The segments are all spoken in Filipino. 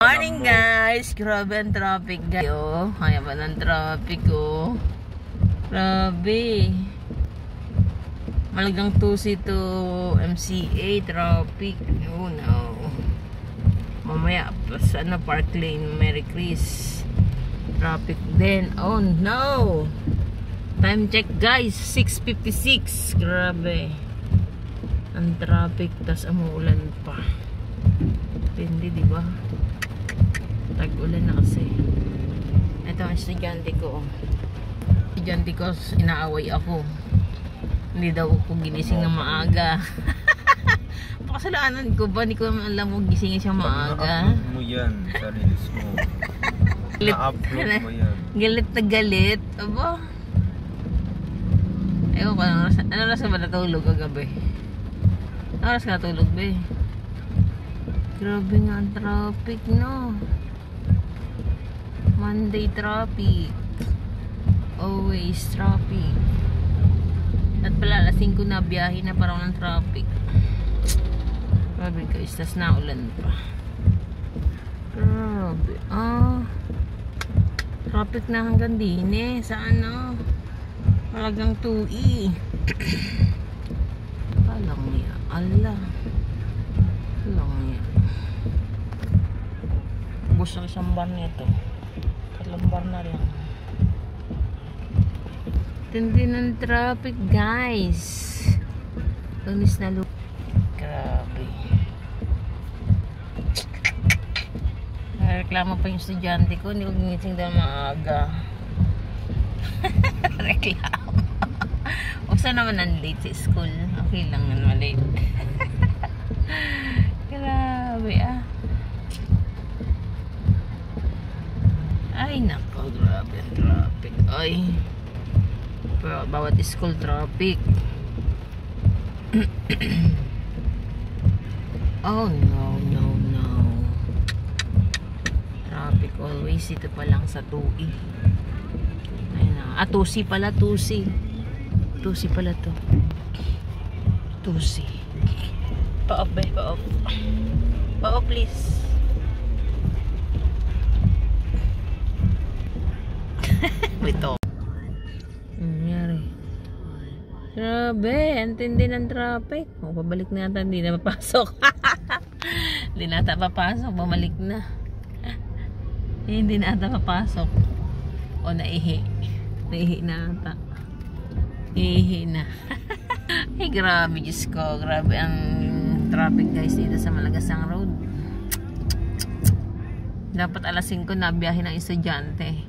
Morning guys! Grabe ang traffic guys. Kaya ba ng traffic oh. Grabe. Malagang 2C to MCA traffic. Oh no. Mamaya sa Park Lane, Mary Chris. Traffic din. Oh no. Time check guys, 6:56. Grabe. Ang traffic, tas umuulan pa. Hindi, di ba? Tag-ulan na kasi. Ito ang estudyante ko. Estudyante ko, inaaway ako. Hindi daw ako ginising ng maaga. Pakasalanan ko ba? Hindi ko alam mo gisingin siya maaga. Na-upload mo yan sa reels mo. Na-upload mo yan. Galit na galit. Aba? Ewan ko, ano oras ka ba natulog kagabi? Ano oras ka natulog ba eh? Grabe nga ang traffic, no? Monday traffic. Always traffic. At pala, alas 5 na biyahe na parang ng traffic. Grabe guys, tas naulan pa. Grabe. Traffic na hanggang din eh. Sa ano? Talagang 2E. Palang niya. Allah. Palang niya. Ubus ang isang bar nito. Tatlong bar na rin. Tindi ng traffic guys. Tunis na lupa. Grabe. Reklamo pa yung estudyante ko. Hindi ko ginising daw maaga. Reklamo. O saan naman ang late sa school? Okay lang naman late. Grabe ah. Ay nako, grabe ang traffic. Ay, bawat school traffic. Oh no, no, no. Traffic always. Ito pa lang sa 2E. Ayun na. 2C pala, 2C. 2C pala to. 2C. Pa-off ba? Pa-off. Pa-off please. Ito. Nangyari. Grabe, ang tindi ng traffic. O, pabalik na yata, hindi na papasok. Hindi na yata papasok, bumalik na. Hindi na yata papasok. O, naihi. Naihi na yata. Ihi na. Ay, grabe, Diyos ko. Grabe ang traffic guys dito sa Malagasang Road. Dapat alas 5 na biyahe ng estudyante.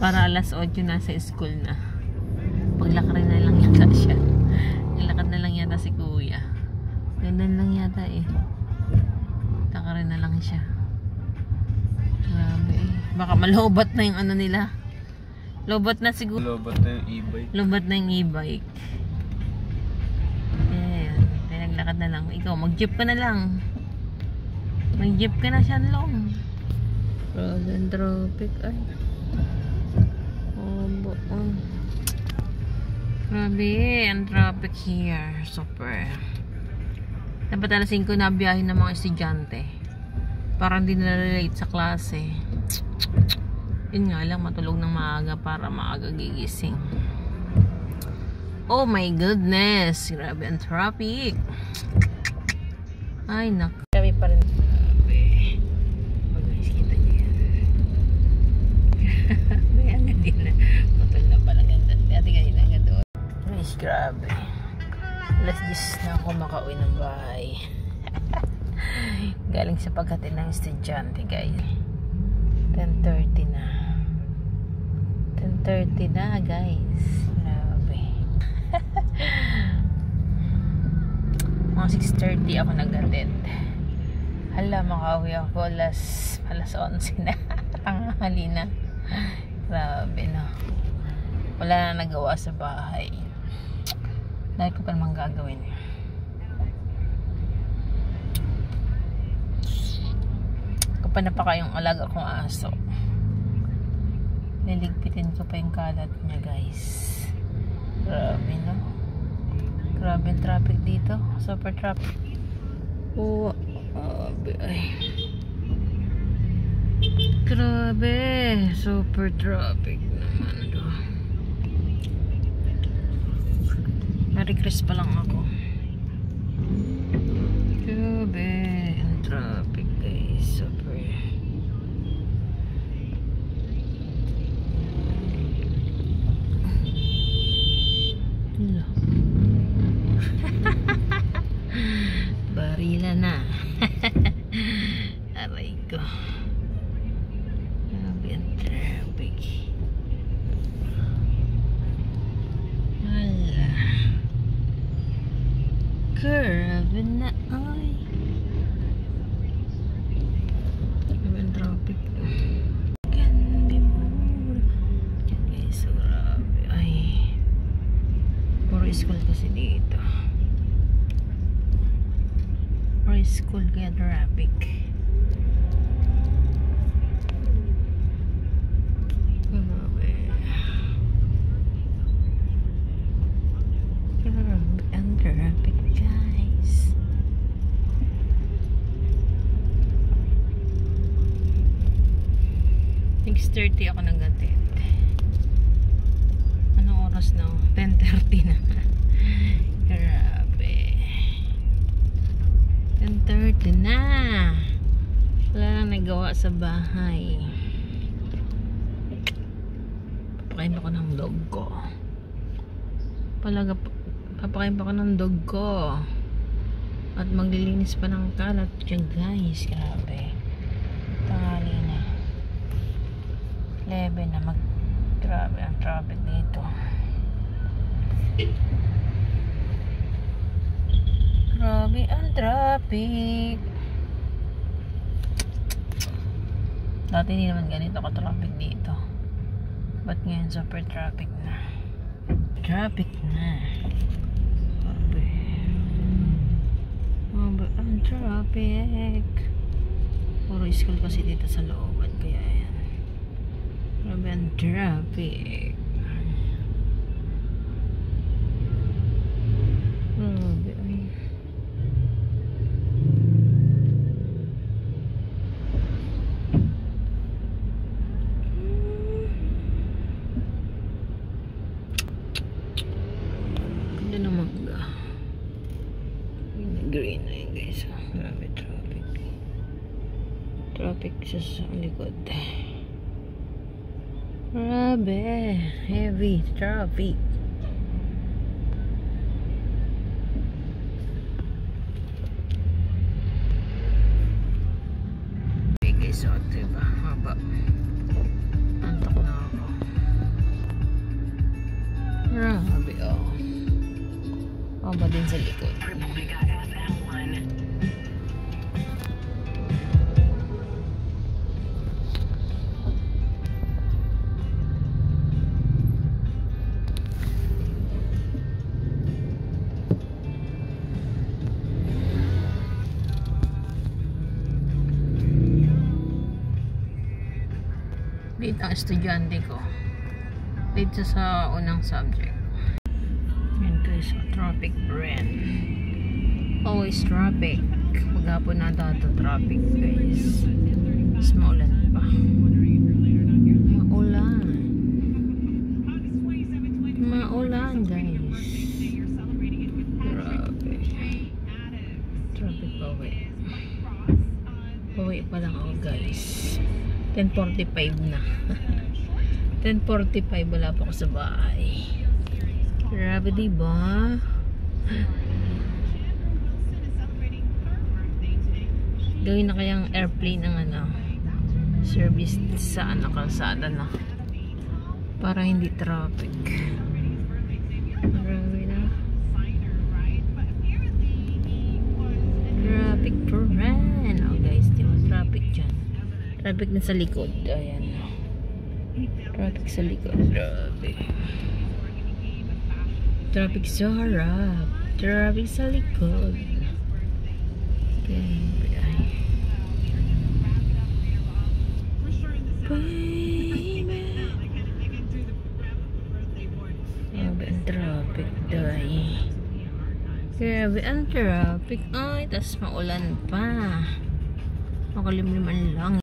Para alas 8 nasa school na. Paglakarin na lang yata siya. Nilakad na lang yata si kuya. Ganun lang yata eh. Lakarin na lang siya. Grabe eh. Baka malobat na yung ano nila. Lobat na siguro. Lobat na yung e-bike. Lobat na yung e-bike. Ayan. Naglakad na lang. Ikaw, mag-jeep ka na lang. Mag-jeep ka na siya lang. Grabe traffic ay. Grabe, ang traffic here. Super. Dapat alas 5 na biyahe ng mga estudyante. Parang hindi na relate sa klase. Yun nga lang, matulog ng maaga para maaga gigising. Oh my goodness. Grabe ang traffic. Ay, nak. Grabe pa rin. Grabe. Guys, kita niyo yan. Ayan nga din na. Matulog na pala ganda. Dati ganyan na ganda. Guys, grabe. Alas 10 na ako makauwi ng bahay. Galing sa paghatid ng estudyante, guys. 10:30 na. 10:30 na, guys. Grabe. Mga 6:30 ako nag-attend. Hala, makauwi ako alas 11 na. Tanghali na. Grabe, no. Wala na nagawa sa bahay. Dahil ko pa naman gagawin. Kapag napaka yung alaga kong aso, liligpitin ko pa yung kalat niya, guys. Grabe, no? Grabe yung traffic dito. Super traffic. Oh, ay. Grabe, super traffic naman to. Nare-Chris pa lang ako. Grabe, ang traffic guys, super. Hello. Barila na. Aray ko. Grabe ang traffic. Hala. Grabe na ay. Grabe ang traffic. Ganda mo. Yan guys, so grabe. Ay. Puro school kasi dito. Puro school kaya traffic. Traffic guys. Next 30 ako nag-attend. Anong oras na? 10:30 na. Grabe. 10:30 na. Wala nang nagawa sa bahay. Papakain ako ng dog ko. Papakain pa ko ng dog ko. At maglilinis pa ng kalat dyan guys. Grabe. Tanghali na. 11 na. Grabe ang traffic dito. Grabe ang traffic. Dati hindi naman ganito ka-traffic dito. Ba't ngayon super traffic na? Traffic na. Ang traffic. Puro school kasi dito sa looban. Kaya yan. Grabe ang traffic. Grabe ay. Ganda naman ga. Green na yun guys. Grabe traffic. Traffic sa likod. Grabe. Heavy traffic. Okay guys. So diba? Haba. Antok na ako. Grabe oh. Haba din sa likod. Dito ang estudyante ko. Dito sa unang subject. Yan guys, traffic brand. Always traffic. Maghapon na dato traffic guys. Mas maulan pa. Maulan. Maulan guys. Grabe. Traffic pa uwi. Pauwi pa lang ako guys. 10:45 na. 10:45 wala pa ako sa bahay. Grabe diba? Gawin na kayang airplane ng ano, service sa ano, kalsada na para hindi traffic. Grabe na. Traffic for ran. Oh guys, diba traffic dyan. Traffic na sa likod. Ayan. Traffic sa likod. Grabe. Traffic sa harap. Traffic sa likod. Okay. Baby. Grabe ang traffic dahil. Grabe ang traffic. Ay, tas maulan pa. Makalimlim ang langit.